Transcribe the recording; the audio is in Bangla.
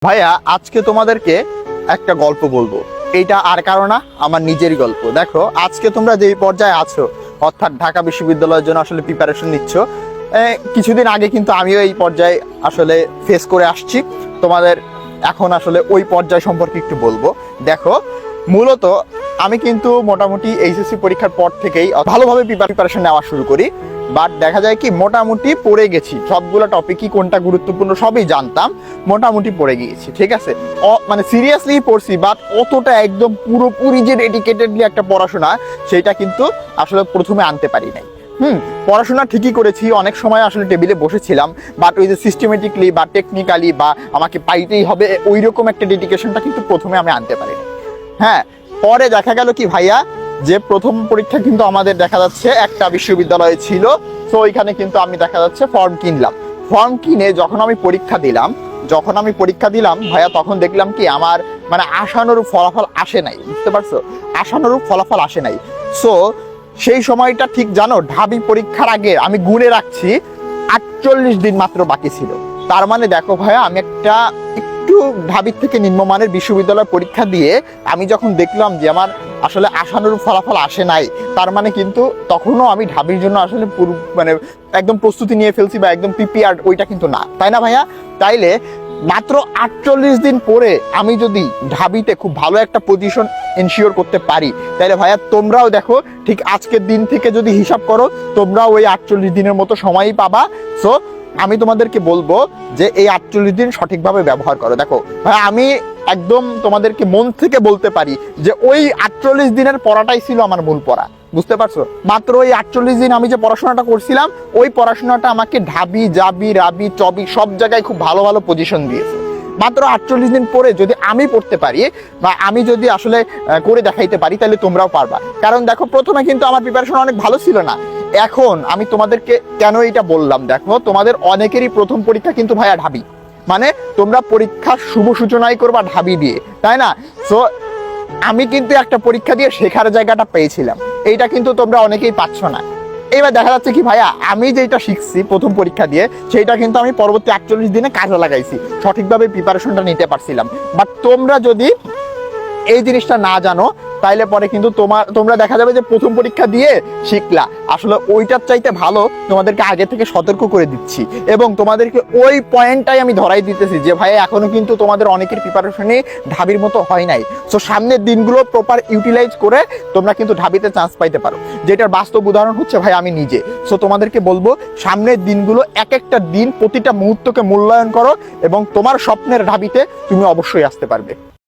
ভাইয়া আজকে তোমাদেরকে একটা গল্প বলবো। এইটা আর কারো না, আমার নিজেরই গল্প। দেখো আজকে তোমরা যেই পর্যায়ে আছো, অর্থাৎ ঢাকা বিশ্ববিদ্যালয়ের জন্য আসলে প্রিপারেশন নিচ্ছ, কিছুদিন আগে কিন্তু আমিও এই পর্যায়ে আসলে ফেস করে আসছি। তোমাদের এখন আসলে ওই পর্যায় সম্পর্কে একটু বলবো। দেখো মূলত আমি কিন্তু মোটামুটি এইচএসসি পরীক্ষার পর থেকেই ভালোভাবে প্রিপারেশন নেওয়া শুরু করি। বাট দেখা যায় কি মোটামুটি পড়ে গেছি, সবগুলো টপিকই কোনটা গুরুত্বপূর্ণ সবই জানতাম, মোটামুটি পড়ে গিয়েছি, ঠিক আছে। মানে সিরিয়াসলি পড়ছি, বাট অতটা একদম পুরোপুরি যে ডেডিকেটেডলি একটা পড়াশোনা সেটা কিন্তু আসলে প্রথমে আনতে পারি নাই। পড়াশোনা ঠিকই করেছি, অনেক সময় আসলে টেবিলে বসেছিলাম, বাট ওই যে সিস্টেমেটিকলি বা টেকনিক্যালি বা আমাকে পাইতেই হবে ওই রকম একটা ডেডিকেশনটা কিন্তু প্রথমে আমি আনতে পারিনি। হ্যাঁ, পরে দেখা গেল কি ভাইয়া, যে প্রথম পরীক্ষা কিন্তু আমাদের দেখা যাচ্ছে একটা বিশ্ববিদ্যালয়ে ছিল। তো ওইখানে কিন্তু আমি দেখা যাচ্ছে ফর্ম কিনলাম। ফর্ম কিনে যখন আমি পরীক্ষা দিলাম ভাইয়া, তখন দেখলাম কি আমার মানে আশানুরূপ ফলাফল আসে নাই। বুঝতে পারছো, আশানুরূপ ফলাফল আসে নাই। সো সেই সময়টা ঠিক জানো, ঢাবি পরীক্ষার আগে আমি গুনে রাখছি 48 দিন মাত্র বাকি ছিল। তার মানে দেখো ভাইয়া, আমি একটু ঢাবির থেকে নিম্নমানের বিশ্ববিদ্যালয় পরীক্ষা দিয়ে আমি যখন দেখলাম যে আমার আসলে আশানুরূপ ফলাফল আসে নাই, তার মানে কিন্তু তখনও আমি ঢাবির জন্য আসলে মানে একদম প্রস্তুতি নিয়ে ফেলছি বা একদম প্রিপেয়ার্ড, ওইটা কিন্তু না, তাই না ভাইয়া? তাইলে মাত্র 48 দিন পরে আমি যদি ঢাবিতে খুব ভালো একটা পজিশন এনশিওর করতে পারি, তাহলে ভাইয়া তোমরাও দেখো ঠিক আজকের দিন থেকে যদি হিসাব করো, তোমরাও ওই 48 দিনের মতো সময়ই পাবা। সো আমি তোমাদেরকে বলবো যে এই 48 দিন সঠিকভাবে ব্যবহার করো। দেখো ভাই, আমি একদম তোমাদেরকে মন থেকে বলতে পারি যে ওই 48 দিনের পড়াটাই ছিল আমার মূল পড়া। বুঝতে পারছো, মাত্র ওই 48 দিন আমি যে পড়াশোনাটা করছিলাম, ওই পড়াশোনাটা আমাকে ঢাবি জাবি রাবি চবি সব জায়গায় খুব ভালো ভালো পজিশন দিয়েছে। মাত্র 48 দিন পরে যদি আমি পড়তে পারি বা আমি যদি আসলে করে দেখাইতে পারি, তাহলে তোমরাও পারবা। কারণ দেখো, প্রথমে কিন্তু আমার প্রিপারেশন অনেক ভালো ছিল না। এখন আমি তোমাদেরকে কেন এটা বললাম, দেখো তোমাদের অনেকেরই প্রথম পরীক্ষা কিন্তু ভাইয়া ঢাবি, মানে তোমরা পরীক্ষার শুভ সূচনাই করবা ঢাবি দিয়ে, তাই না? সো আমি কিন্তু একটা পরীক্ষা দিয়ে শেখার জায়গাটা পেয়েছিলাম, এইটা কিন্তু তোমরা অনেকেই পাচ্ছ না। এবার দেখা যাচ্ছে কি ভাইয়া, আমি যেটা শিখছি প্রথম পরীক্ষা দিয়ে, সেইটা কিন্তু আমি পরবর্তী 48 দিনে কাজে লাগাইছি, সঠিকভাবে প্রিপারেশনটা নিতে পারছিলাম। বাট তোমরা যদি এই জিনিসটা না জানো, তাইলে পরে কিন্তু তোমরা দেখা যাবে যে প্রথম পরীক্ষা দিয়ে শিখলা, আসলে ওইটার চাইতে ভালো তোমাদেরকে আগে থেকে সতর্ক করে দিচ্ছি এবং তোমাদেরকে ওই পয়েন্টটাই আমি ধরাই দিতেছি যে ভাই, এখনো কিন্তু তোমাদের অনেকের প্রিপারেশনে ঢাবির মতো হয় নাই। সো সামনের দিনগুলো প্রপার ইউটিলাইজ করে তোমরা কিন্তু ঢাবিতে চান্স পাইতে পারো, যেটার বাস্তব উদাহরণ হচ্ছে ভাই আমি নিজে। সো তোমাদেরকে বলবো, সামনের দিনগুলো এক একটা দিন প্রতিটা মুহূর্তকে মূল্যায়ন করো এবং তোমার স্বপ্নের ঢাবিতে তুমি অবশ্যই আসতে পারবে।